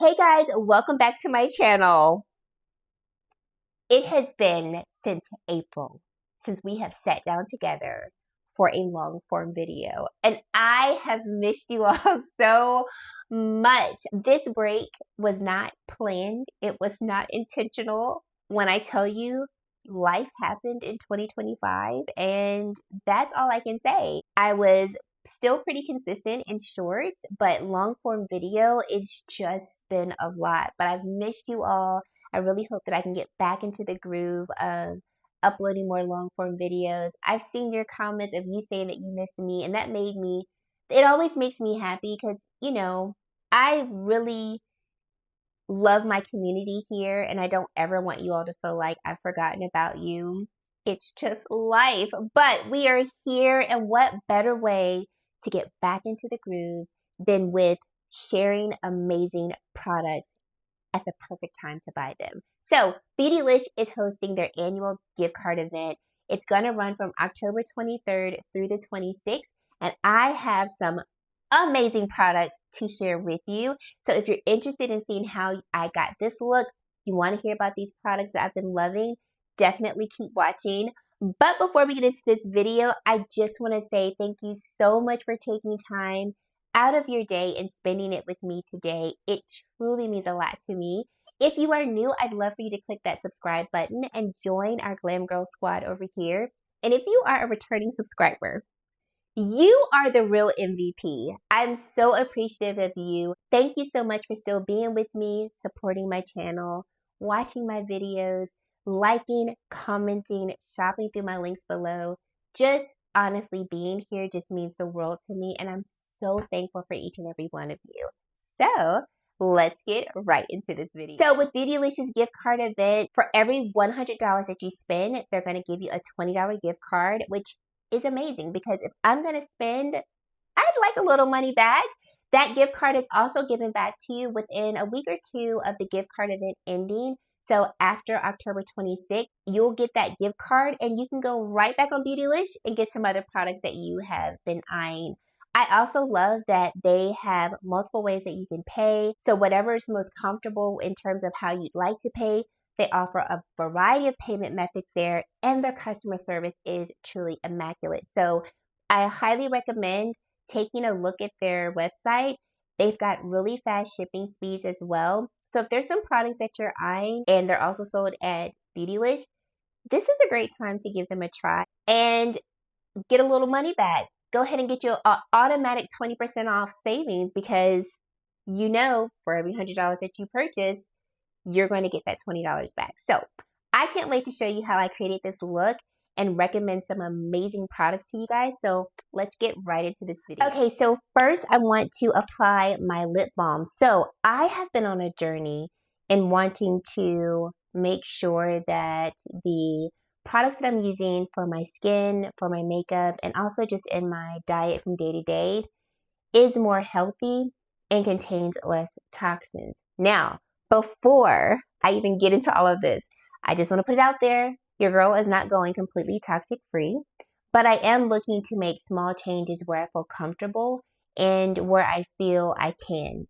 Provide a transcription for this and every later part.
Hey guys, welcome back to my channel. It has been since April since we have sat down together for a long form video, and I have missed you all so much. This break was not planned, it was not intentional. When I tell you, life happened in 2025, and that's all I can say. I was still pretty consistent in shorts, but long form video, it's just been a lot. But I've missed you all. I really hope that I can get back into the groove of uploading more long form videos. I've seen your comments of you saying that you missed me, and that made me, it always makes me happy because, I really love my community here, and I don't ever want you all to feel like I've forgotten about you. It's just life. But we are here, and what better way to get back into the groove than with sharing amazing products at the perfect time to buy them. So Beautylish is hosting their annual gift card event. It's going to run from October 23rd through the 26th, and I have some amazing products to share with you. So if you're interested in seeing how I got this look, you want to hear about these products that I've been loving, definitely keep watching. But before we get into this video, I just want to say thank you so much for taking time out of your day and spending it with me today. It truly means a lot to me. If you are new, I'd love for you to click that subscribe button and join our Glam Girl squad over here. And if you are a returning subscriber, you are the real MVP. I'm so appreciative of you. Thank you so much for still being with me, supporting my channel, watching my videos, liking, commenting, shopping through my links below. Just honestly being here just means the world to me, and I'm so thankful for each and every one of you. So let's get right into this video. So with Beautylish's gift card event, for every $100 that you spend, they're going to give you a $20 gift card, which is amazing because if I'm going to spend, I'd like a little money back. That gift card is also given back to you within a week or two of the gift card event ending. So after October 26th, you'll get that gift card and you can go right back on Beautylish and get some other products that you have been eyeing. I also love that they have multiple ways that you can pay. So whatever is most comfortable in terms of how you'd like to pay, they offer a variety of payment methods there, and their customer service is truly immaculate. So I highly recommend taking a look at their website. They've got really fast shipping speeds as well. So if there's some products that you're eyeing and they're also sold at Beautylish, this is a great time to give them a try and get a little money back. Go ahead and get your automatic 20% off savings because for every $100 that you purchase, you're going to get that $20 back. So I can't wait to show you how I created this look and recommend some amazing products to you guys. So let's get right into this video. Okay, so first I want to apply my lip balm. So I have been on a journey in wanting to make sure that the products that I'm using for my skin, for my makeup, and also just in my diet from day to day is more healthy and contains less toxins. Now, before I even get into all of this, I just want to put it out there. Your girl is not going completely toxic free, but I am looking to make small changes where I feel comfortable and where I feel I can.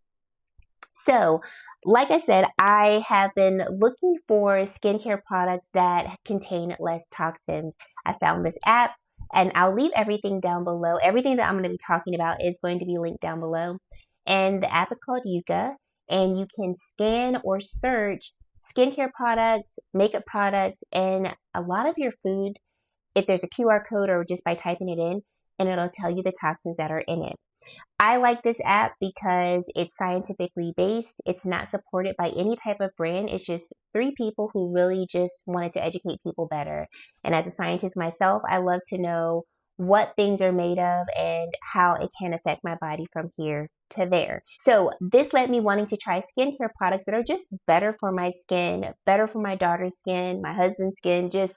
So, like I said, I have been looking for skincare products that contain less toxins. I found this app, and I'll leave everything down below. Everything that I'm going to be talking about is going to be linked down below. And the app is called Yuka, and you can scan or search skincare products, makeup products, and a lot of your food if there's a QR code or just by typing it in, and it'll tell you the toxins that are in it. I like this app because it's scientifically based. It's not supported by any type of brand. It's just 3 people who really just wanted to educate people better. And as a scientist myself, I love to know what things are made of and how it can affect my body from here to there. So this led me wanting to try skincare products that are just better for my skin, better for my daughter's skin, my husband's skin, just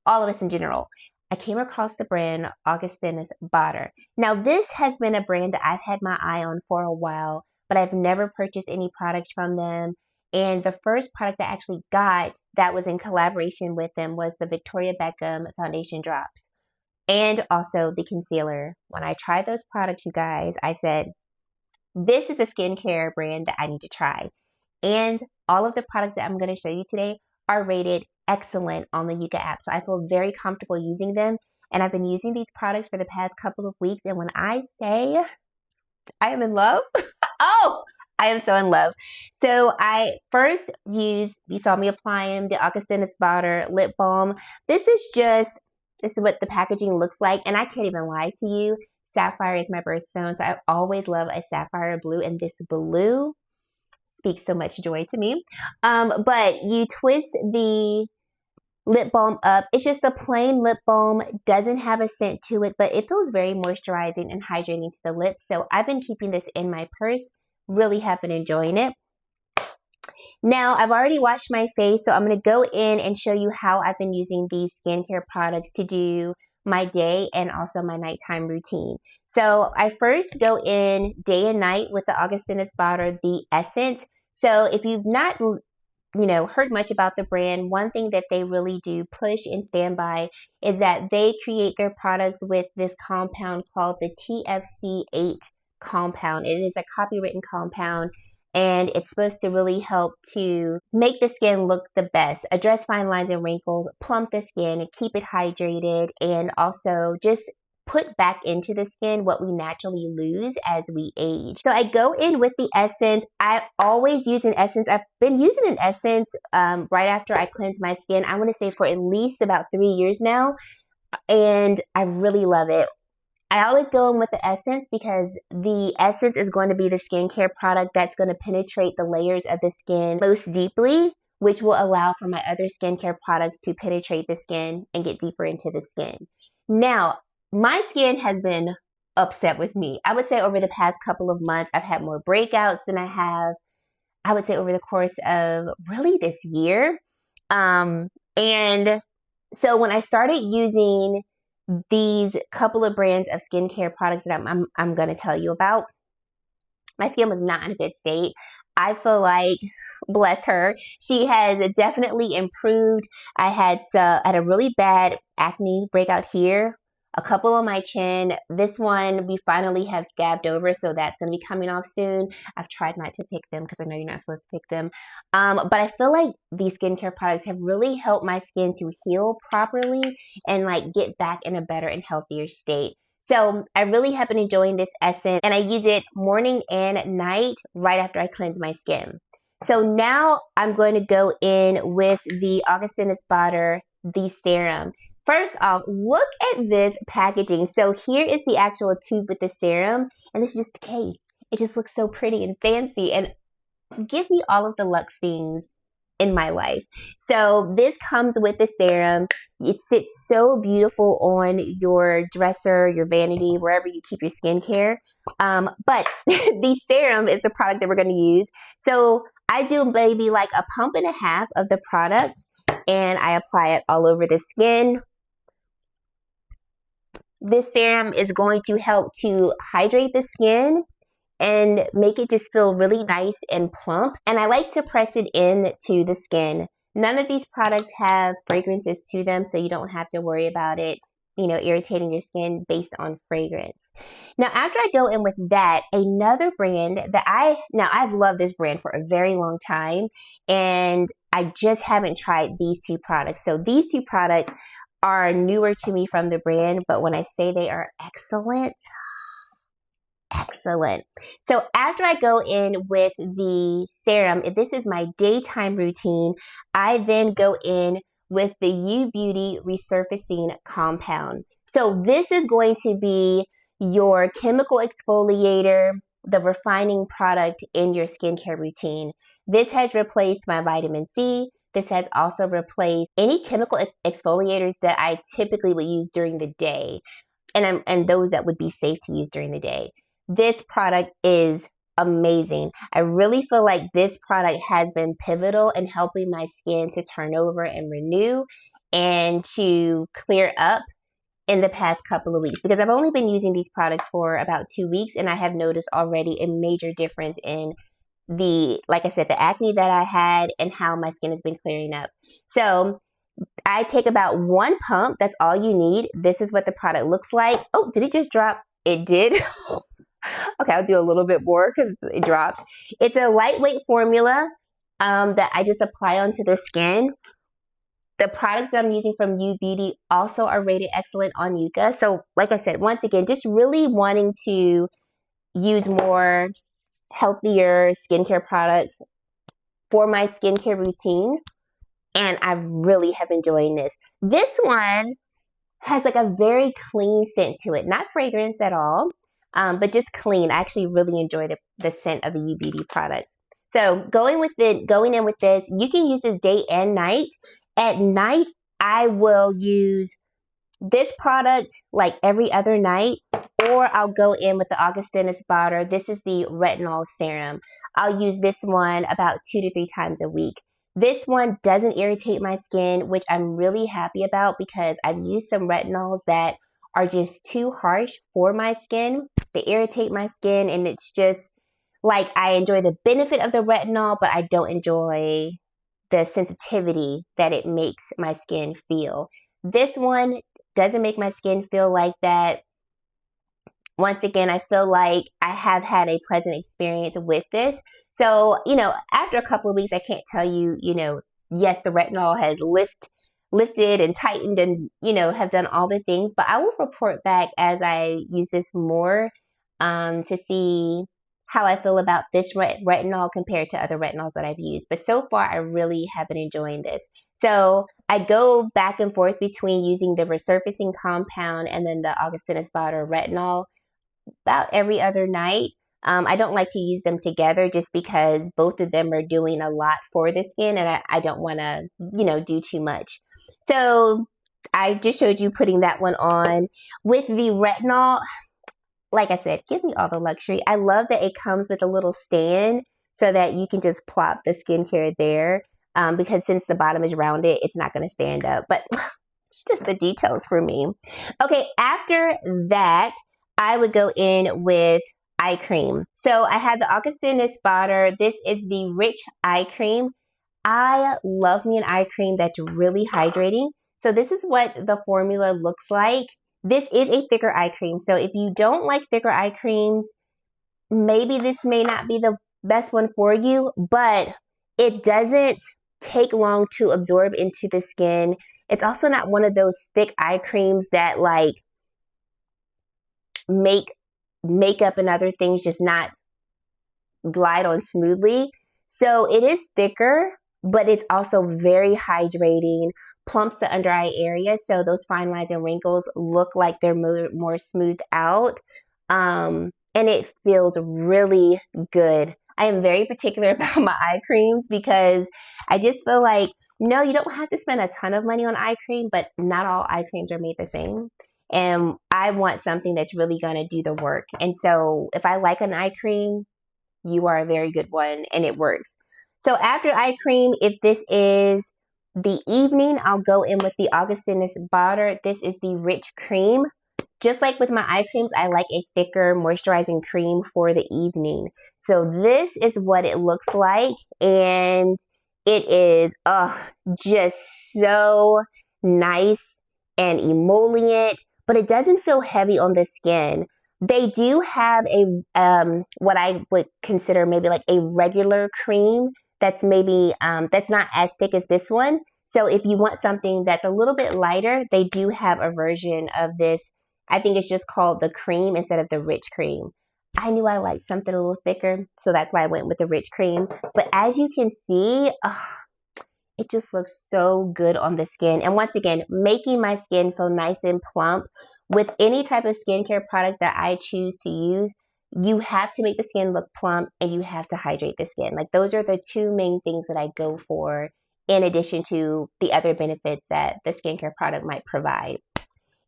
all of us in general. I came across the brand Augustinus Bader. Now, this has been a brand that I've had my eye on for a while, but I've never purchased any products from them. And the first product I actually got that was in collaboration with them was the Victoria Beckham Foundation Drops and also the concealer. When I tried those products, you guys, I said, this is a skincare brand that I need to try. And all of the products that I'm going to show you today are rated excellent on the Yuka app. So I feel very comfortable using them. And I've been using these products for the past couple of weeks. And when I say I am in love, oh, I am so in love. So I first used, you saw me applying the Augustinus Bader lip balm. This is what the packaging looks like. And I can't even lie to you. Sapphire is my birthstone. So I always love a sapphire blue. And this blue speaks so much joy to me. But you twist the lip balm up. It's just a plain lip balm, doesn't have a scent to it, but it feels very moisturizing and hydrating to the lips. So I've been keeping this in my purse, really have been enjoying it. Now I've already washed my face, so I'm going to go in and show you how I've been using these skincare products to do my day and also my nighttime routine. So I first go in day and night with the Augustinus Bader, the Essence. So if you've not heard much about the brand, one thing that they really do push and stand by is that they create their products with this compound called the TFC8 compound. It is a copywritten compound, and it's supposed to really help to make the skin look the best, address fine lines and wrinkles, plump the skin, and keep it hydrated, and also just put back into the skin what we naturally lose as we age. So I go in with the Essence. I always use an Essence. I've been using an Essence right after I cleanse my skin. I want to say for at least about 3 years now, and I really love it. I always go in with the Essence because the Essence is going to be the skincare product that's going to penetrate the layers of the skin most deeply, which will allow for my other skincare products to penetrate the skin and get deeper into the skin. Now, my skin has been upset with me. I would say over the past couple of months, I've had more breakouts than I have, I would say, over the course of really this year. And so when I started using these couple of brands of skincare products that I'm going to tell you about, my skin was not in a good state. I feel like, bless her, she has definitely improved. I had a really bad acne breakout here, a couple on my chin. This one we finally have scabbed over, so that's going to be coming off soon. I've tried not to pick them because I know you're not supposed to pick them. But I feel like these skincare products have really helped my skin to heal properly and like get back in a better and healthier state. So I really have been enjoying this Essence, and I use it morning and night right after I cleanse my skin. So now I'm going to go in with the Augustinus Bader, the serum. First off, look at this packaging. So here is the actual tube with the serum, and this is just the case. It just looks so pretty and fancy, and give me all of the luxe things in my life. So this comes with the serum. It sits so beautiful on your dresser, your vanity, wherever you keep your skincare. But the serum is the product that we're going to use. So I do maybe like a pump and a half of the product, and I apply it all over the skin. This serum is going to help to hydrate the skin and make it just feel really nice and plump. And I like to press it into the skin. None of these products have fragrances to them, so you don't have to worry about it, irritating your skin based on fragrance. Now, after I go in with that, another brand that I've loved this brand for a very long time, and I just haven't tried these two products. So these two products are newer to me from the brand, but when I say they are excellent, excellent. So after I go in with the serum, if this is my daytime routine, I then go in with the UBeauty Resurfacing compound. So this is going to be your chemical exfoliator, the refining product in your skincare routine. This has replaced my vitamin C. This has also replaced any chemical exfoliators that I typically would use during the day, and those that would be safe to use during the day. This product is amazing. I really feel like this product has been pivotal in helping my skin to turn over and renew and to clear up in the past couple of weeks, because I've only been using these products for about 2 weeks, and I have noticed already a major difference in like I said, the acne that I had and how my skin has been clearing up. So I take about 1 pump. That's all you need. This is what the product looks like. Oh, did it just drop? It did. Okay, I'll do a little bit more because it dropped. It's a lightweight formula. that I just apply onto the skin. The products that I'm using from UBeauty also are rated excellent on Yuka. So like I said, once again, just really wanting to use more healthier skincare products for my skincare routine. And I really have been enjoying this. This one has like a very clean scent to it. Not fragrance at all, but just clean. I actually really enjoy the scent of the UBeauty products. So going in with this, you can use this day and night. At night, I will use this product like every other night, or I'll go in with the Augustinus Bader. This is the Retinol serum. I'll use this one about 2 to 3 times a week. This one doesn't irritate my skin, which I'm really happy about because I've used some retinols that are just too harsh for my skin. They irritate my skin, and it's just like I enjoy the benefit of the retinol, but I don't enjoy the sensitivity that it makes my skin feel. This one doesn't make my skin feel like that. Once again, I feel like I have had a pleasant experience with this. So, after a couple of weeks, I can't tell you, yes, the retinol has lifted and tightened and, have done all the things, but I will report back as I use this more to see how I feel about this retinol compared to other retinols that I've used. But so far, I really have been enjoying this. So I go back and forth between using the Resurfacing compound and then the Augustinus Bader retinol about every other night. I don't like to use them together just because both of them are doing a lot for the skin, and I don't want to, do too much. So I just showed you putting that one on. With the retinol, like I said, give me all the luxury. I love that it comes with a little stand so that you can just plop the skincare there. Because since the bottom is rounded, it's not going to stand up. But it's just the details for me. Okay, after that, I would go in with eye cream. So I have the Augustinus Bader. This is the Rich Eye Cream. I love me an eye cream that's really hydrating. So this is what the formula looks like. This is a thicker eye cream. So if you don't like thicker eye creams, maybe this may not be the best one for you, but it doesn't take long to absorb into the skin. It's also not one of those thick eye creams that like make makeup and other things just not glide on smoothly. So it is thicker, but it's also very hydrating, plumps the under eye area, so those fine lines and wrinkles look like they're more smoothed out, and it feels really good. I am very particular about my eye creams because I just feel like, no, you don't have to spend a ton of money on eye cream, but not all eye creams are made the same. And I want something that's really going to do the work. And so if I like an eye cream, you are a very good one and it works. So after eye cream, if this is the evening, I'll go in with the Augustinus Bader. This is the Rich Cream. Just like with my eye creams, I like a thicker moisturizing cream for the evening. So this is what it looks like. And it is just so nice and emollient, but it doesn't feel heavy on the skin. They do have a what I would consider maybe like a regular cream that's maybe that's not as thick as this one. So if you want something that's a little bit lighter, they do have a version of this. I think it's just called the cream instead of the Rich Cream. I knew I liked something a little thicker, so that's why I went with the Rich Cream. But as you can see, it just looks so good on the skin. And once again, making my skin feel nice and plump. With any type of skincare product that I choose to use, you have to make the skin look plump and you have to hydrate the skin. Like those are the two main things that I go for, in addition to the other benefits that the skincare product might provide.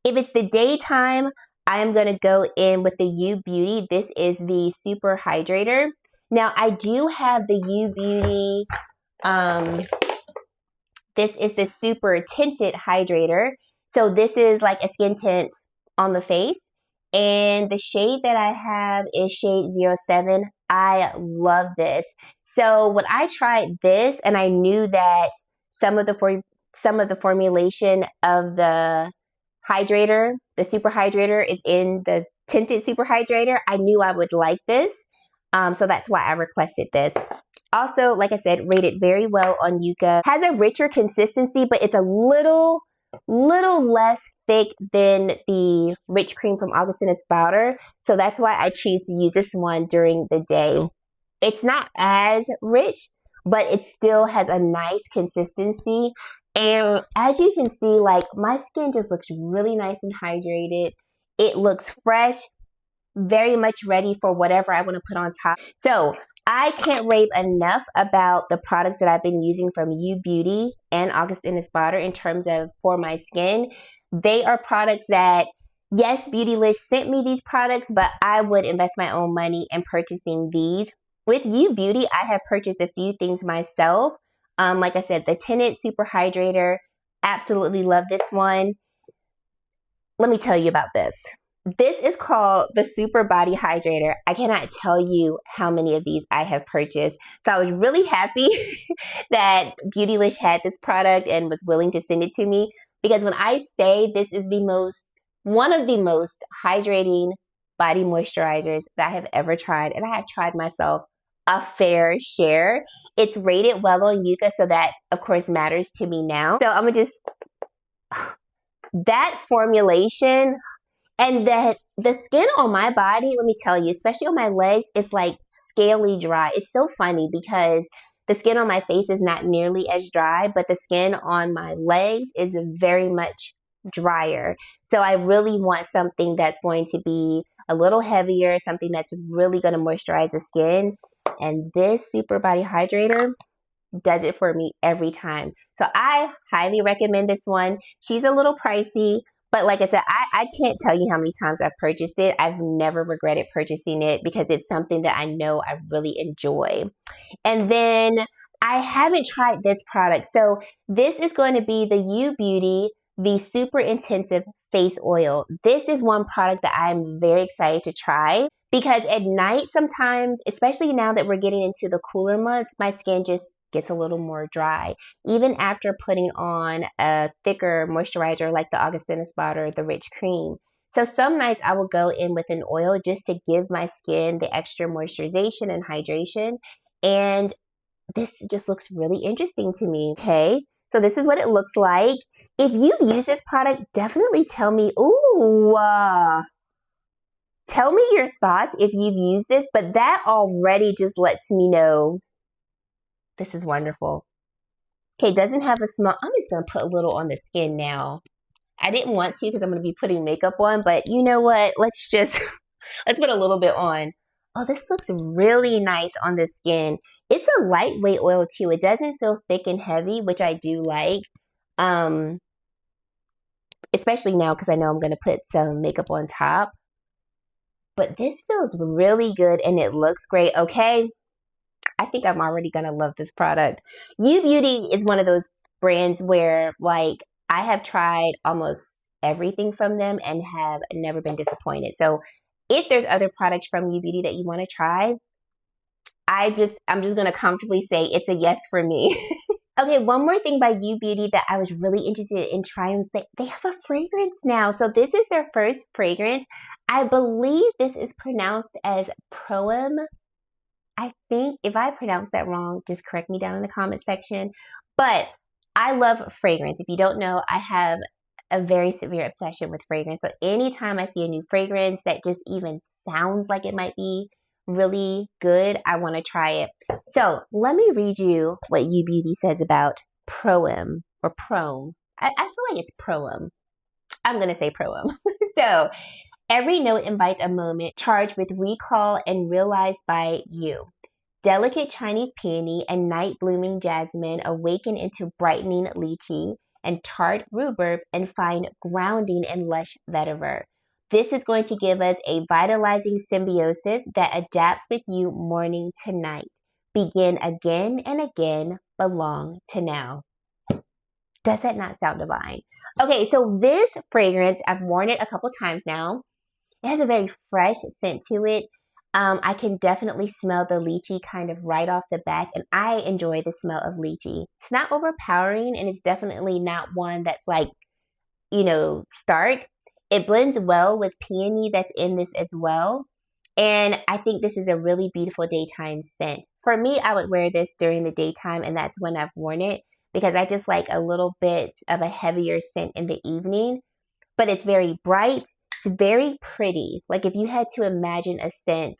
If it's the daytime, I'm going to go in with the UBeauty. This is the Super Hydrator. Now, I do have the UBeauty, this is the Super Tinted Hydrator. So this is like a skin tint on the face. And the shade that I have is shade 07. I love this. So when I tried this and I knew that some of the formulation of the hydrator, the Super Hydrator, is in the Tinted Super Hydrator, I knew I would like this. So that's why I requested this. Also, like I said, rated very well on Yuka. Has a richer consistency, but it's a little less thick than the Rich Cream from Augustinus Bader. So that's why I choose to use this one during the day. It's not as rich, but it still has a nice consistency. And as you can see, like, my skin just looks really nice and hydrated. It looks fresh, very much ready for whatever I want to put on top. So I can't rave enough about the products that I've been using from UBeauty and Augustinus Bader in terms of for my skin. They are products that, yes, Beautylish sent me these products, but I would invest my own money in purchasing these. With UBeauty, I have purchased a few things myself. Like I said, the Tinted Super Hydrator, absolutely love this one. Let me tell you about this. This is called the Super Body Hydrator. I cannot tell you how many of these I have purchased. So I was really happy that Beautylish had this product and was willing to send it to me, because when I say this is one of the most hydrating body moisturizers that I have ever tried, and I have tried myself a fair share. It's rated well on Yuka, so that of course matters to me now. So I'm gonna just, that formulation and the skin on my body, let me tell you, especially on my legs, it's like scaly dry. It's so funny because the skin on my face is not nearly as dry, but the skin on my legs is very much drier. So I really want something that's going to be a little heavier, something that's really going to moisturize the skin. And this Super Body Hydrator does it for me every time. So I highly recommend this one. She's a little pricey, but like I said, I can't tell you how many times I've purchased it. I've never regretted purchasing it because it's something that I know I really enjoy. And then I haven't tried this product. So this is going to be the UBeauty, the Super Intensive Face Oil. This is one product that I'm very excited to try because at night sometimes, especially now that we're getting into the cooler months, my skin just gets a little more dry. Even after putting on a thicker moisturizer like the Augustinus Bader, the Rich Cream. So some nights I will go in with an oil just to give my skin the extra moisturization and hydration. And this just looks really interesting to me, okay? So this is what it looks like. If you've used this product, definitely tell me, tell me your thoughts if you've used this, but that already just lets me know this is wonderful. Okay, doesn't have a smell. I'm just going to put a little on the skin now. I didn't want to because I'm going to be putting makeup on, but you know what? Let's put a little bit on. Oh, this looks really nice on the skin. It's a lightweight oil too. It doesn't feel thick and heavy, which I do like. Especially now because I know I'm going to put some makeup on top. But this feels really good and it looks great. Okay, I think I'm already going to love this product. UBeauty is one of those brands where, like, I have tried almost everything from them and have never been disappointed. So if there's other products from UBeauty that you want to try, I'm just going to comfortably say it's a yes for me. Okay, one more thing by UBeauty that I was really interested in trying is that they have a fragrance now. So this is their first fragrance. I believe this is pronounced as PROEM. I think if I pronounced that wrong, just correct me down in the comment section. But I love fragrance. If you don't know, I have a very severe obsession with fragrance. So anytime I see a new fragrance that just even sounds like it might be really good, I want to try it. So let me read you what UBeauty says about PROEM or PROEM. I feel like it's PROEM. I'm going to say PROEM. So every note invites a moment charged with recall and realized by you. Delicate Chinese peony and night blooming jasmine awaken into brightening lychee and tart rhubarb and find grounding in lush vetiver. This is going to give us a vitalizing symbiosis that adapts with you morning to night. Begin again and again, belong to now. Does that not sound divine? Okay, so this fragrance, I've worn it a couple times now. It has a very fresh scent to it. I can definitely smell the lychee kind of right off the back, and I enjoy the smell of lychee. It's not overpowering, and it's definitely not one that's like, stark. It blends well with peony that's in this as well. And I think this is a really beautiful daytime scent. For me, I would wear this during the daytime, and that's when I've worn it because I just like a little bit of a heavier scent in the evening. But it's very bright. It's very pretty. Like if you had to imagine a scent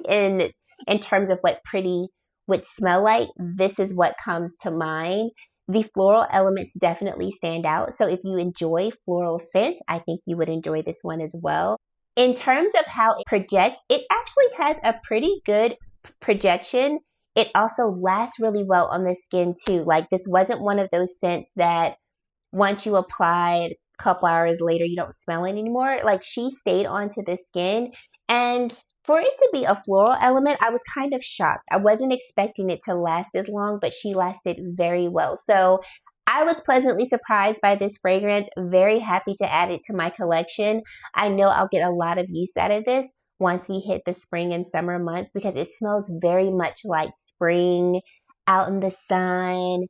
in terms of what pretty would smell like, this is what comes to mind. The floral elements definitely stand out. So if you enjoy floral scents, I think you would enjoy this one as well. In terms of how it projects, it actually has a pretty good projection. It also lasts really well on the skin too. Like this wasn't one of those scents that once you applied a couple hours later, you don't smell it anymore. Like she stayed onto the skin. And for it to be a floral element, I was kind of shocked. I wasn't expecting it to last as long, but she lasted very well. So I was pleasantly surprised by this fragrance. Very happy to add it to my collection. I know I'll get a lot of use out of this once we hit the spring and summer months because it smells very much like spring, out in the sun,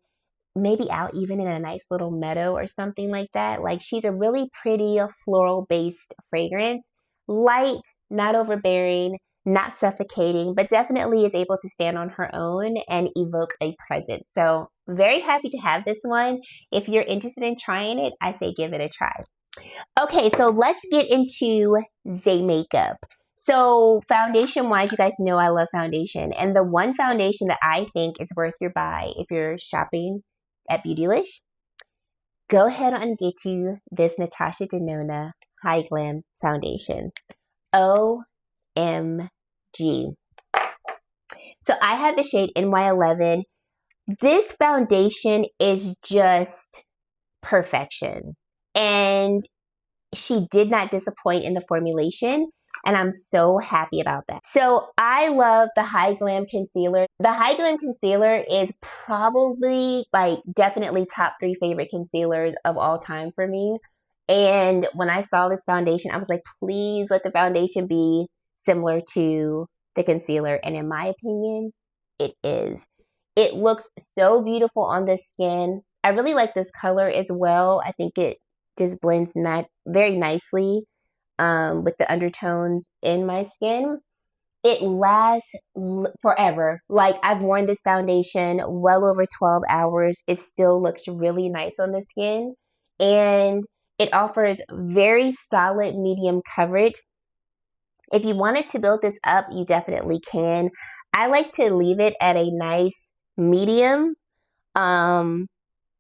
maybe out even in a nice little meadow or something like that. Like she's a really pretty floral based fragrance. Light, not overbearing, not suffocating, but definitely is able to stand on her own and evoke a presence. So very happy to have this one. If you're interested in trying it, I say give it a try. Okay, so let's get into Zay makeup. So foundation wise, you guys know I love foundation. And the one foundation that I think is worth your buy if you're shopping at Beautylish, go ahead and get you this Natasha Denona High Glam Foundation. OMG. So I have the shade NY11. This foundation is just perfection. And she did not disappoint in the formulation. And I'm so happy about that. So I love the High Glam Concealer. The High Glam Concealer is probably like definitely top 3 favorite concealers of all time for me. And when I saw this foundation, I was like, please let the foundation be similar to the concealer. And in my opinion, it is. It looks so beautiful on the skin. I really like this color as well. I think it just blends not very nicely with the undertones in my skin. It lasts forever. Like I've worn this foundation well over 12 hours. It still looks really nice on the skin. And it offers very solid medium coverage. If you wanted to build this up, you definitely can. I like to leave it at a nice medium. And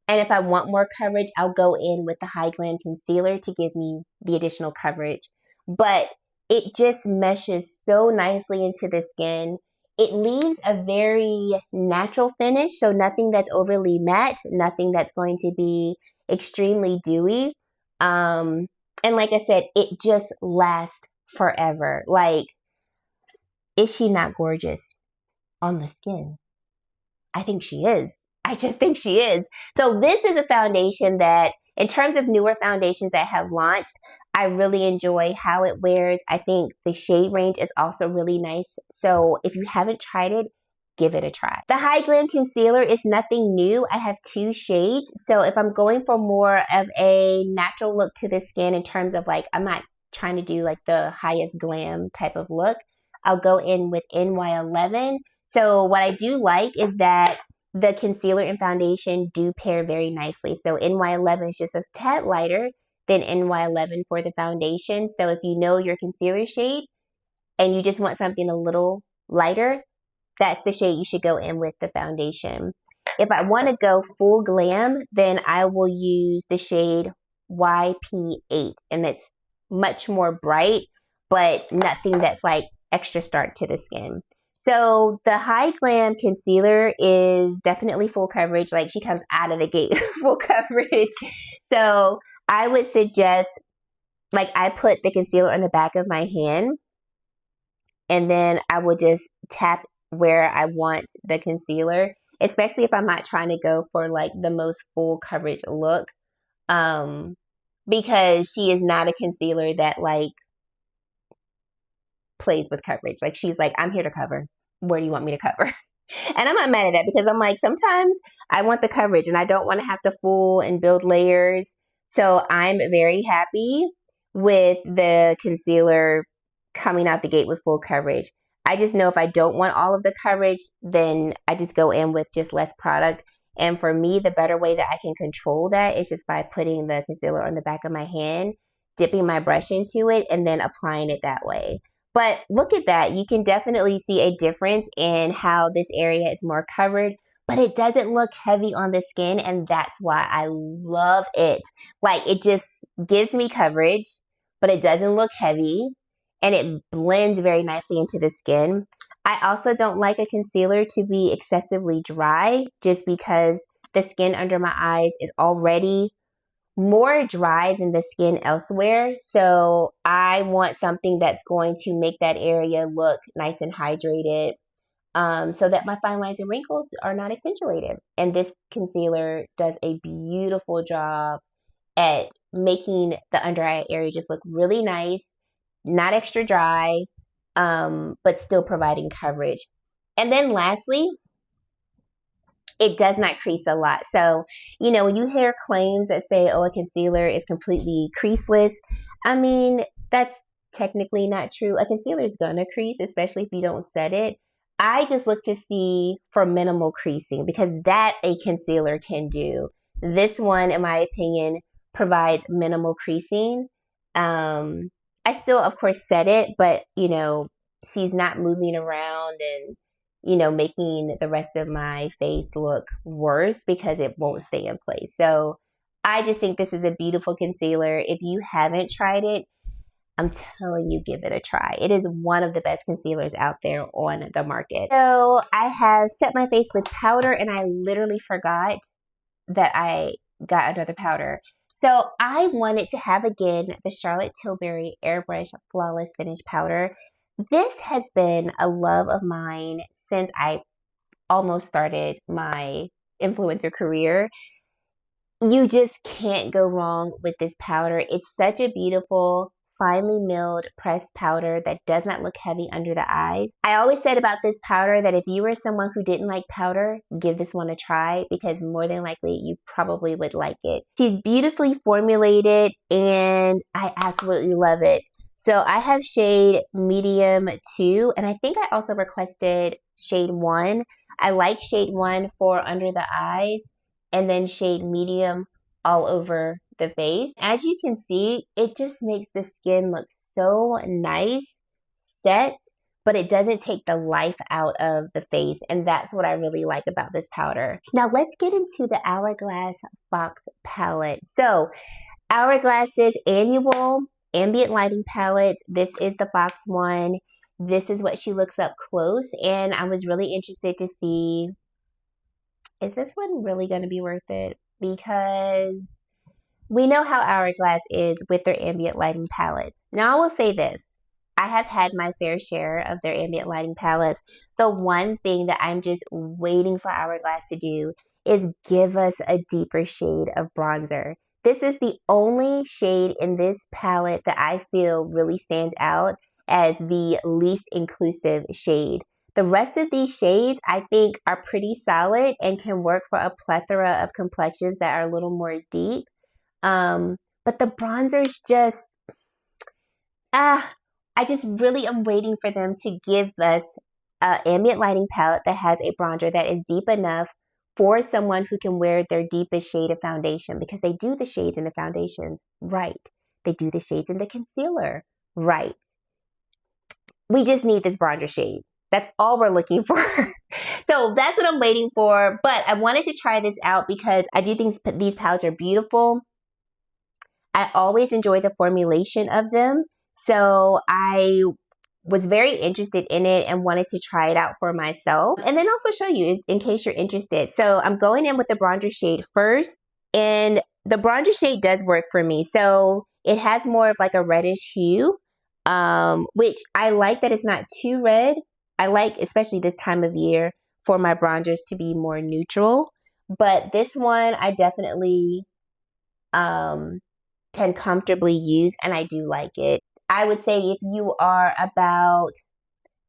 if I want more coverage, I'll go in with the High Glam Concealer to give me the additional coverage. But it just meshes so nicely into the skin. It leaves a very natural finish, so nothing that's overly matte, nothing that's going to be extremely dewy. And like I said, it just lasts forever. Like, is she not gorgeous on the skin? I think she is. I just think she is. So this is a foundation that, in terms of newer foundations that have launched, I really enjoy how it wears. I think the shade range is also really nice. So if you haven't tried it, give it a try. The High Glam Concealer is nothing new. I have 2 shades. So if I'm going for more of a natural look to the skin in terms of like, I'm not trying to do like the highest glam type of look, I'll go in with NY11. So what I do like is that the concealer and foundation do pair very nicely. So NY11 is just a tad lighter than NY11 for the foundation. So if you know your concealer shade and you just want something a little lighter, that's the shade you should go in with the foundation. If I want to go full glam, then I will use the shade YP8. And that's much more bright, but nothing that's like extra stark to the skin. So the High Glam Concealer is definitely full coverage. Like she comes out of the gate full coverage. So I would suggest, like I put the concealer on the back of my hand and then I will just tap where I want the concealer, especially if I'm not trying to go for like the most full coverage look. Because she is not a concealer that like plays with coverage. Like she's like, I'm here to cover. Where do you want me to cover? And I'm not mad at that because I'm like, sometimes I want the coverage and I don't want to have to fool and build layers. So I'm very happy with the concealer coming out the gate with full coverage. I just know if I don't want all of the coverage, then I just go in with just less product. And for me, the better way that I can control that is just by putting the concealer on the back of my hand, dipping my brush into it, and then applying it that way. But look at that. You can definitely see a difference in how this area is more covered, but it doesn't look heavy on the skin, and that's why I love it. Like, it just gives me coverage, but it doesn't look heavy, and it blends very nicely into the skin. I also don't like a concealer to be excessively dry, just because the skin under my eyes is already more dry than the skin elsewhere. So I want something that's going to make that area look nice and hydrated, so that my fine lines and wrinkles are not accentuated. And this concealer does a beautiful job at making the under eye area just look really nice, not extra dry, but still providing coverage. And then lastly, it does not crease a lot. So, when you hear claims that say, oh, a concealer is completely creaseless, I mean, that's technically not true. A concealer is going to crease, especially if you don't set it. I just look to see for minimal creasing, because that a concealer can do. This one, in my opinion, provides minimal creasing. I still, of course, set it, but, she's not moving around and, making the rest of my face look worse because it won't stay in place. So I just think this is a beautiful concealer. If you haven't tried it, I'm telling you, give it a try. It is one of the best concealers out there on the market. So I have set my face with powder, and I literally forgot that I got another powder. So I wanted to have, again, the Charlotte Tilbury Airbrush Flawless Finish Powder. This has been a love of mine since I almost started my influencer career. You just can't go wrong with this powder. It's such a beautiful, finely milled pressed powder that does not look heavy under the eyes. I always said about this powder that if you were someone who didn't like powder, give this one a try, because more than likely you probably would like it. She's beautifully formulated, and I absolutely love it. So I have shade medium 2, and I think I also requested shade 1. I like shade 1 for under the eyes, and then shade medium all over the face. As you can see, it just makes the skin look so nice, set, but it doesn't take the life out of the face, and that's what I really like about this powder. Now let's get into the Hourglass Box Palette. So Hourglass's annual ambient lighting palette. This is the box one. This is what she looks up close, and I was really interested to see, is this one really going to be worth it? Because we know how Hourglass is with their ambient lighting palettes. Now I will say this. I have had my fair share of their ambient lighting palettes. The one thing that I'm just waiting for Hourglass to do is give us a deeper shade of bronzer. This is the only shade in this palette that I feel really stands out as the least inclusive shade. The rest of these shades, I think, are pretty solid and can work for a plethora of complexions that are a little more deep. But the bronzers just, I just really am waiting for them to give us an ambient lighting palette that has a bronzer that is deep enough for someone who can wear their deepest shade of foundation, because they do the shades in the foundations right. They do the shades in the concealer right. We just need this bronzer shade. That's all we're looking for. So that's what I'm waiting for. But I wanted to try this out because I do think these palettes are beautiful. I always enjoy the formulation of them. So I was very interested in it and wanted to try it out for myself. And then also show you in case you're interested. So I'm going in with the bronzer shade first. And the bronzer shade does work for me. So it has more of like a reddish hue, which I like that it's not too red. I like, especially this time of year, for my bronzers to be more neutral. But this one I definitely can comfortably use, and I do like it. I would say if you are about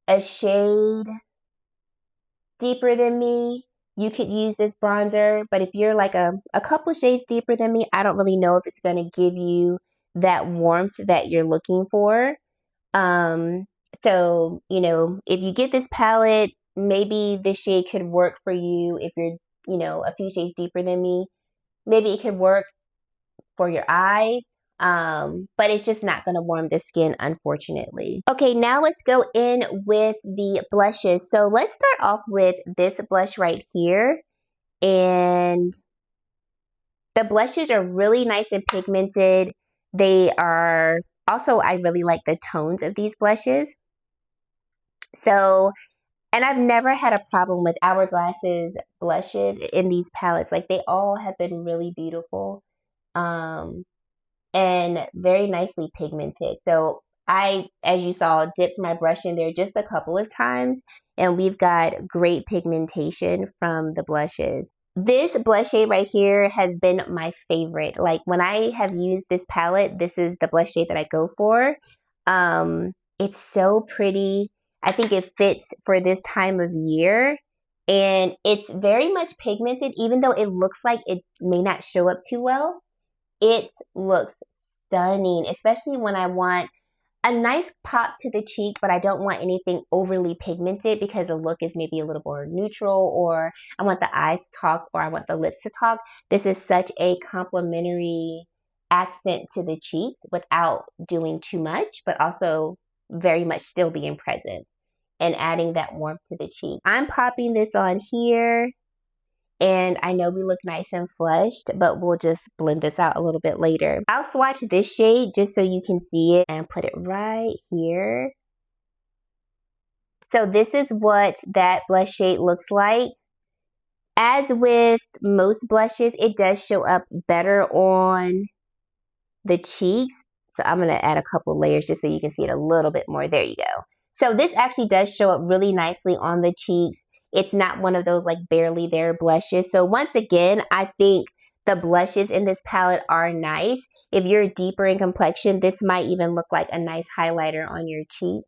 a shade deeper than me, you could use this bronzer. But if you're like a couple shades deeper than me, I don't really know if it's going to give you that warmth that you're looking for. So, you know, if you get this palette, maybe this shade could work for you if you're, you know, a few shades deeper than me. Maybe it could work for your eyes, but it's just not going to warm the skin, unfortunately. Okay, now let's go in with the blushes. So let's start off with this blush right here. And the blushes are really nice and pigmented. They are also, I really like the tones of these blushes. So, and I've never had a problem with Hourglass's blushes in these palettes. Like, they all have been really beautiful. And very nicely pigmented. So I, as you saw, dipped my brush in there just a couple of times, and we've got great pigmentation from the blushes. This blush shade right here has been my favorite. Like, when I have used this palette, this is the blush shade that I go for. It's so pretty. I think it fits for this time of year. And it's very much pigmented, even though it looks like it may not show up too well. It looks stunning, especially when I want a nice pop to the cheek, but I don't want anything overly pigmented because the look is maybe a little more neutral, or I want the eyes to talk, or I want the lips to talk. This is such a complimentary accent to the cheeks without doing too much, but also very much still being present and adding that warmth to the cheek. I'm popping this on here. And I know we look nice and flushed, but we'll just blend this out a little bit later. I'll swatch this shade just so you can see it and put it right here. So this is what that blush shade looks like. As with most blushes, it does show up better on the cheeks. So I'm going to add a couple layers just so you can see it a little bit more. There you go. So this actually does show up really nicely on the cheeks. It's not one of those like barely there blushes. So once again, I think the blushes in this palette are nice. If you're deeper in complexion, this might even look like a nice highlighter on your cheeks,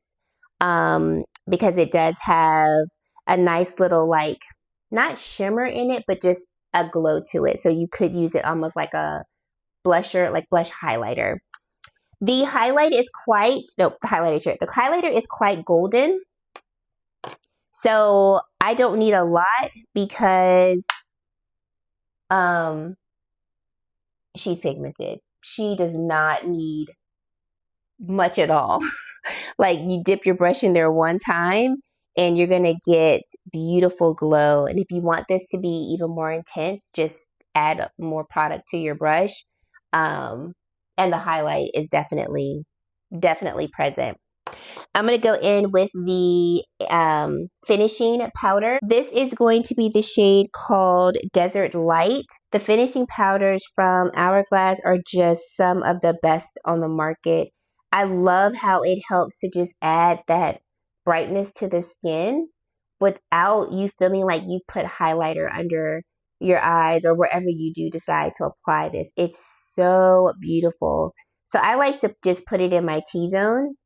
because it does have a nice little, like, not shimmer in it, but just a glow to it. So you could use it almost like a blusher, like blush highlighter. The highlight is quite, no, the highlighter here. The highlighter is quite golden. So I don't need a lot because she's pigmented. She does not need much at all. Like, you dip your brush in there one time and you're going to get beautiful glow. And if you want this to be even more intense, just add more product to your brush. And the highlight is definitely present. I'm going to go in with the finishing powder. This is going to be the shade called Desert Light. The finishing powders from Hourglass are just some of the best on the market. I love how it helps to just add that brightness to the skin without you feeling like you put highlighter under your eyes or wherever you do decide to apply this. It's so beautiful. So I like to just put it in my T-zone,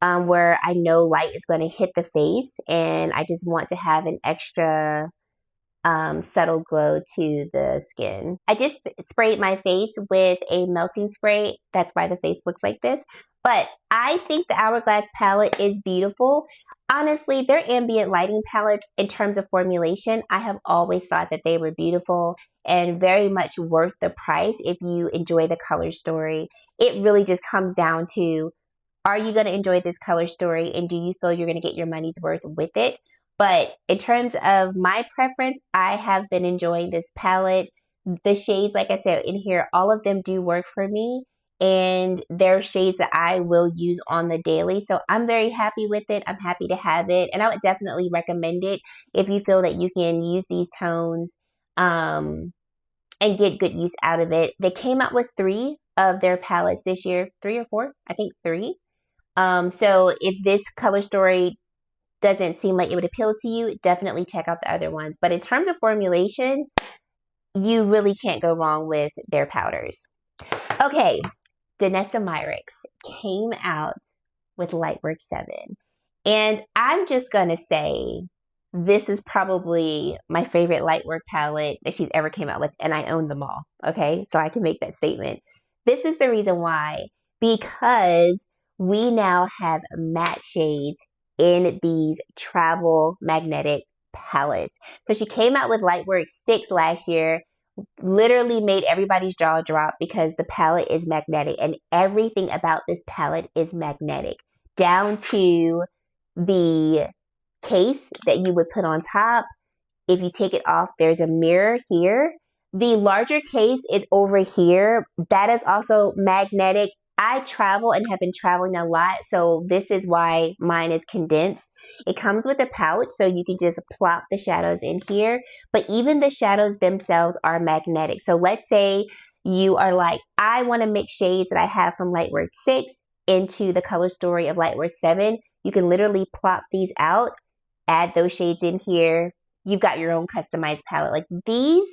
where I know light is going to hit the face, and I just want to have an extra subtle glow to the skin. I just sprayed my face with a melting spray. That's why the face looks like this. But I think the Hourglass palette is beautiful. Honestly, their ambient lighting palettes, in terms of formulation, I have always thought that they were beautiful and very much worth the price if you enjoy the color story. It really just comes down to, are you going to enjoy this color story, and do you feel you're going to get your money's worth with it? But in terms of my preference, I have been enjoying this palette. The shades, like I said, in here, all of them do work for me. And they're shades that I will use on the daily. So I'm very happy with it. I'm happy to have it. And I would definitely recommend it if you feel that you can use these tones and get good use out of it. They came out with 3 of their palettes this year. 3 or 4? I think 3. So if this color story doesn't seem like it would appeal to you, definitely check out the other ones. But in terms of formulation, you really can't go wrong with their powders. Okay, Danessa Myricks came out with Lightwork 7. And I'm just going to say, this is probably my favorite Lightwork palette that she's ever came out with, and I own them all, okay? So I can make that statement. This is the reason why, because we now have matte shades in these travel magnetic palettes. So she came out with Lightwork 6 last year, literally made everybody's jaw drop because the palette is magnetic and everything about this palette is magnetic, down to the case that you would put on top. If you take it off, there's a mirror here. The larger case is over here. That is also magnetic. I travel and have been traveling a lot, so this is why mine is condensed. It comes with a pouch, so you can just plop the shadows in here, but even the shadows themselves are magnetic. So let's say you are like, I want to mix shades that I have from Lightwork 6 into the color story of Lightwork 7. You can literally plop these out, add those shades in here. You've got your own customized palette. Like these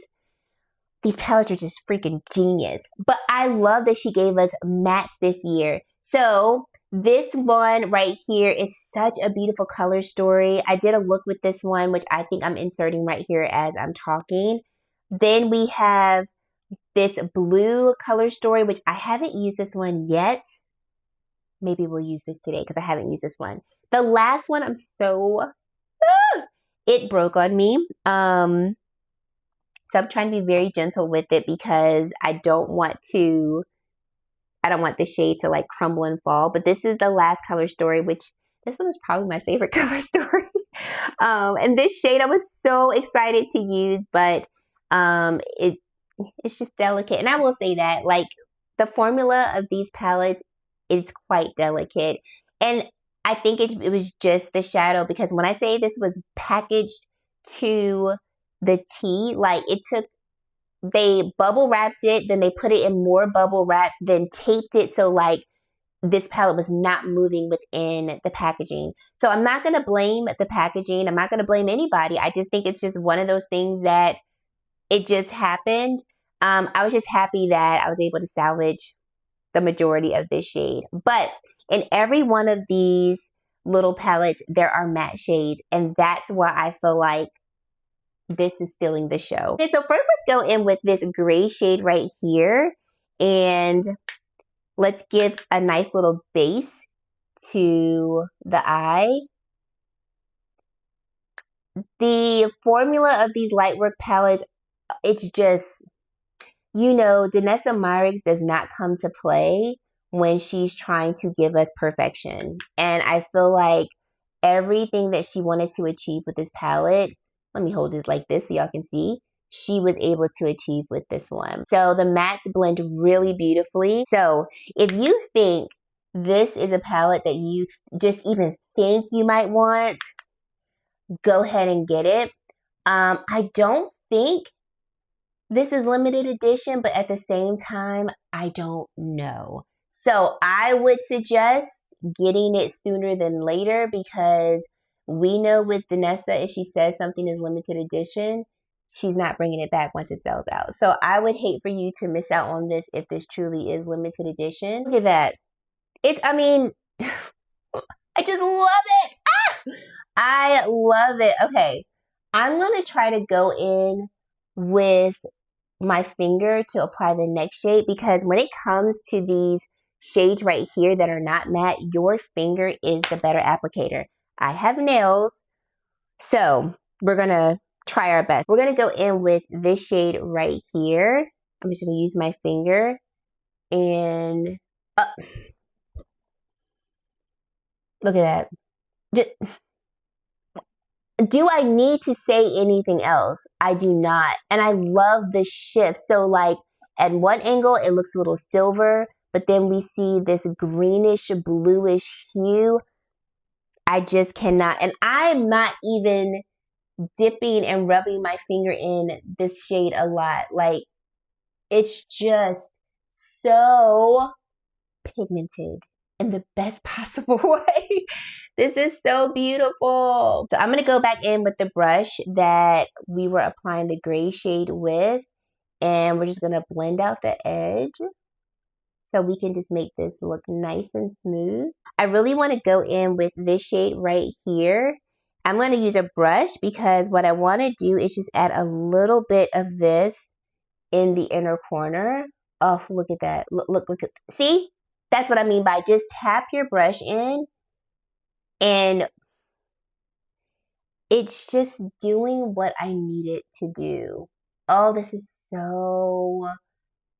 palettes are just freaking genius. But I love that she gave us mattes this year. So this one right here is such a beautiful color story. I did a look with this one, which I think I'm inserting right here as I'm talking. Then we have this blue color story, which I haven't used this one yet. Maybe we'll use this today because I haven't used this one. The last one, I'm so... it broke on me. So I'm trying to be very gentle with it because I don't want the shade to like crumble and fall. But this is the last color story, which this one is probably my favorite color story. And this shade I was so excited to use, but it's just delicate. And I will say that like the formula of these palettes is quite delicate. And I think it was just the shadow, because when I say this was packaged to the T, like they bubble wrapped it, then they put it in more bubble wrap, then taped it so like this palette was not moving within the packaging. So I'm not going to blame the packaging. I'm not going to blame anybody. I just think it's just one of those things that it just happened. I was just happy that I was able to salvage the majority of this shade. But in every one of these little palettes, there are matte shades, and that's why I feel like this is stealing the show. Okay, so first let's go in with this gray shade right here, and let's give a nice little base to the eye. The formula of these Lightwork palettes, it's just, you know, Danessa Myricks does not come to play when she's trying to give us perfection. And I feel like everything that she wanted to achieve with this palette, let me hold it like this so y'all can see, she was able to achieve with this one. So the mattes blend really beautifully. So if you think this is a palette that you just even think you might want, go ahead and get it. I don't think this is limited edition, but at the same time, I don't know. So I would suggest getting it sooner than later, because we know with Danessa, if she says something is limited edition, she's not bringing it back once it sells out. So I would hate for you to miss out on this if this truly is limited edition. Look at that. I mean, I just love it. Ah! I love it. Okay, I'm going to try to go in with my finger to apply the next shade, because when it comes to these shades right here that are not matte, your finger is the better applicator. I have nails, so we're going to try our best. We're going to go in with this shade right here. I'm just going to use my finger and look at that. Do I need to say anything else? I do not. And I love the shift. So like at one angle, it looks a little silver, but then we see this greenish, bluish hue. I just cannot. And I'm not even dipping and rubbing my finger in this shade a lot. Like, it's just so pigmented in the best possible way. This is so beautiful. So I'm going to go back in with the brush that we were applying the gray shade with, and we're just going to blend out the edge so we can just make this look nice and smooth. I really want to go in with this shade right here. I'm going to use a brush because what I want to do is just add a little bit of this in the inner corner. Oh, look at that. Look at, see? That's what I mean by just tap your brush in, and it's just doing what I need it to do. Oh, this is so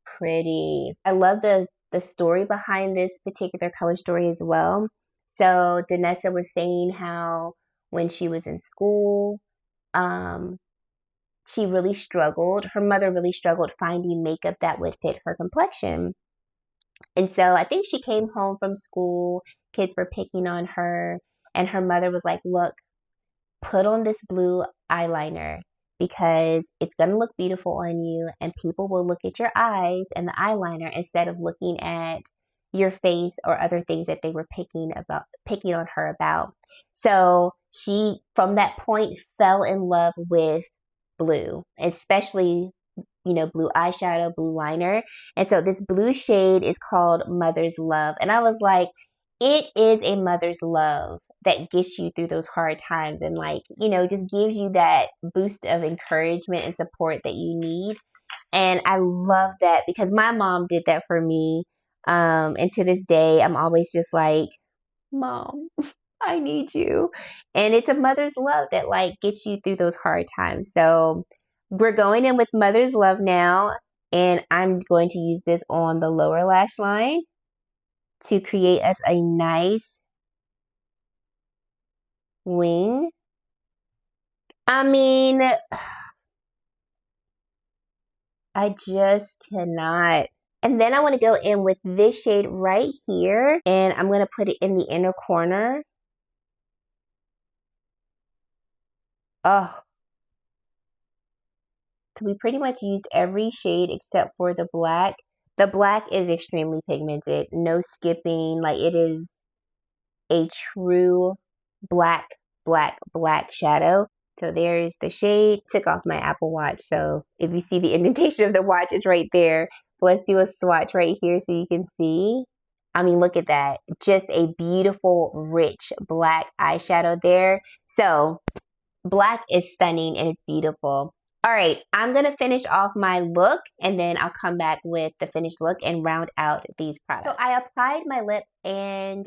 pretty. I love the story behind this particular color story as well. So Danessa was saying how when she was in school, um, she really struggled. Her mother really struggled finding makeup that would fit her complexion. And so I think she came home from school, kids were picking on her, and her mother was like, look, put on this blue eyeliner because it's going to look beautiful on you, and people will look at your eyes and the eyeliner instead of looking at your face or other things that they were picking on her about. So she, from that point, fell in love with blue, especially, you know, blue eyeshadow, blue liner. And so this blue shade is called Mother's Love. And I was like, it is a mother's love that gets you through those hard times, and, like, you know, just gives you that boost of encouragement and support that you need. And I love that because my mom did that for me. And to this day, I'm always just like, Mom, I need you. And it's a mother's love that, like, gets you through those hard times. So we're going in with Mother's Love now, and I'm going to use this on the lower lash line to create us a nice wing. I mean, I just cannot. And then I want to go in with this shade right here, and I'm going to put it in the inner corner. Oh, so we pretty much used every shade except for the black. The black is extremely pigmented, no skipping. Like, it is a true black, black, black shadow. So there's the shade. Took off my Apple Watch, so if you see the indentation of the watch, it's right there. Let's do a swatch right here so you can see. I mean, look at that. Just a beautiful, rich black eyeshadow there. So black is stunning and it's beautiful. All right, I'm going to finish off my look, and then I'll come back with the finished look and round out these products. So I applied my lip and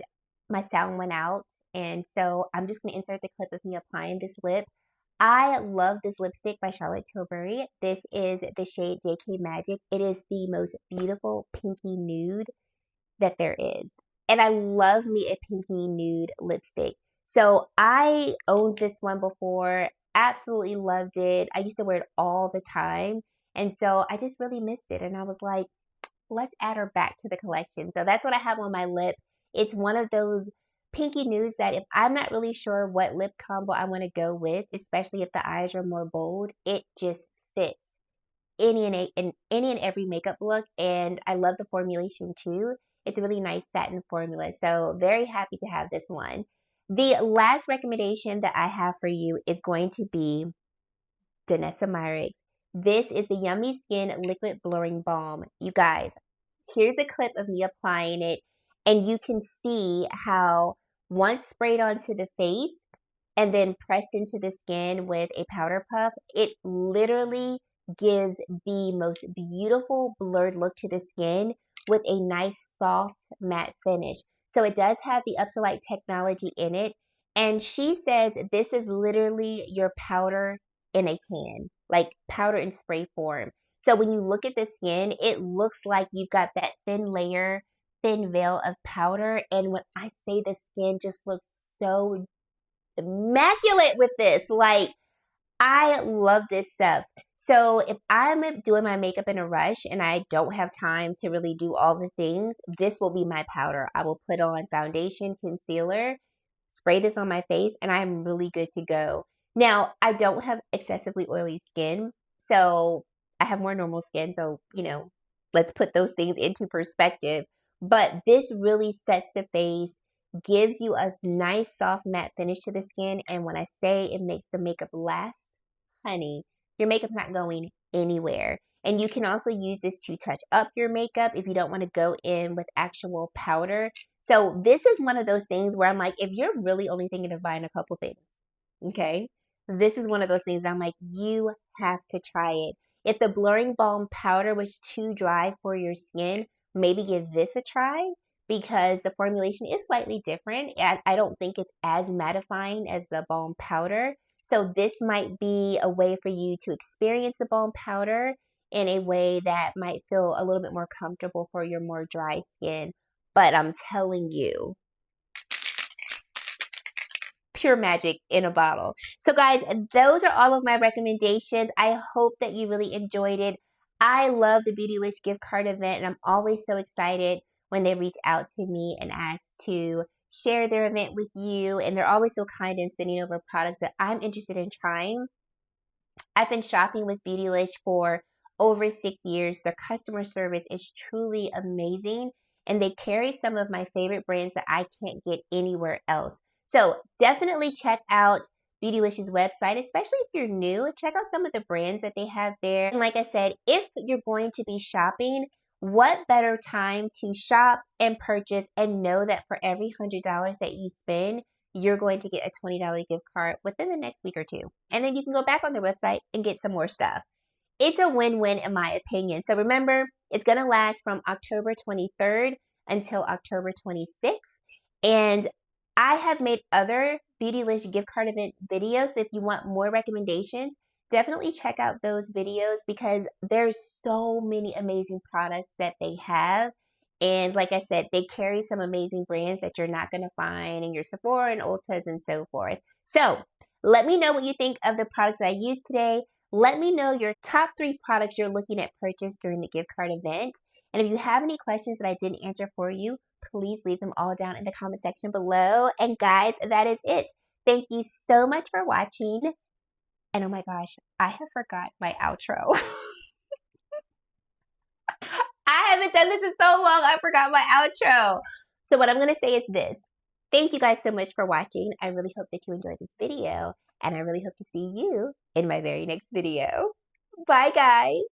my sound went out. And so I'm just going to insert the clip of me applying this lip. I love this lipstick by Charlotte Tilbury. This is the shade JK Magic. It is the most beautiful pinky nude that there is. And I love me a pinky nude lipstick. So I owned this one before, absolutely loved it. I used to wear it all the time. And so I just really missed it. And I was like, let's add her back to the collection. So that's what I have on my lip. It's one of those pinky nudes that if I'm not really sure what lip combo I want to go with, especially if the eyes are more bold, it just fits any and every makeup look. And I love the formulation too. It's a really nice satin formula. So very happy to have this one. The last recommendation that I have for you is going to be Danessa Myricks. This is the Yummy Skin Liquid Blurring Balm. You guys, here's a clip of me applying it, and you can see how once sprayed onto the face and then pressed into the skin with a powder puff, it literally gives the most beautiful blurred look to the skin with a nice soft matte finish. So it does have the Upsolite technology in it. And she says this is literally your powder in a can, like powder in spray form. So when you look at the skin, it looks like you've got that thin layer, thin veil of powder. And when I say the skin just looks so immaculate with this, like, I love this stuff. So if I'm doing my makeup in a rush and I don't have time to really do all the things, this will be my powder. I will put on foundation, concealer, spray this on my face, and I'm really good to go. Now, I don't have excessively oily skin, so I have more normal skin. So, you know, let's put those things into perspective. But this really sets the face, gives you a nice soft matte finish to the skin. And when I say it makes the makeup last, honey, your makeup's not going anywhere. And you can also use this to touch up your makeup if you don't want to go in with actual powder. So this is one of those things where I'm like, if you're really only thinking of buying a couple things, okay, this is one of those things that I'm like, you have to try it. If the Blurring Balm powder was too dry for your skin, maybe give this a try. because the formulation is slightly different, and I don't think it's as mattifying as the balm powder. So this might be a way for you to experience the balm powder in a way that might feel a little bit more comfortable for your more dry skin. But I'm telling you, pure magic in a bottle. So guys, those are all of my recommendations. I hope that you really enjoyed it. I love the Beautylish Gift Card Event, and I'm always so excited when they reach out to me and ask to share their event with you. And they're always so kind in sending over products that I'm interested in trying. I've been shopping with Beautylish for over 6 years. Their customer service is truly amazing, and they carry some of my favorite brands that I can't get anywhere else. So definitely check out Beautylish's website, especially if you're new. Check out some of the brands that they have there. And like I said, if you're going to be shopping, what better time to shop and purchase and know that for every $100 that you spend, you're going to get a $20 gift card within the next week or two. And then you can go back on their website and get some more stuff. It's a win-win in my opinion. So remember, it's going to last from October 23rd until October 26th. And I have made other Beautylish gift card event videos. So if you want more recommendations, definitely check out those videos because there's so many amazing products that they have. And like I said, they carry some amazing brands that you're not going to find in your Sephora and Ultas and so forth. So let me know what you think of the products I used today. Let me know your top 3 products you're looking at purchase during the gift card event. And if you have any questions that I didn't answer for you, please leave them all down in the comment section below. And guys, that is it. Thank you so much for watching. And oh my gosh, I have forgot my outro. I haven't done this in so long, I forgot my outro. So what I'm going to say is this. Thank you guys so much for watching. I really hope that you enjoyed this video, and I really hope to see you in my very next video. Bye, guys.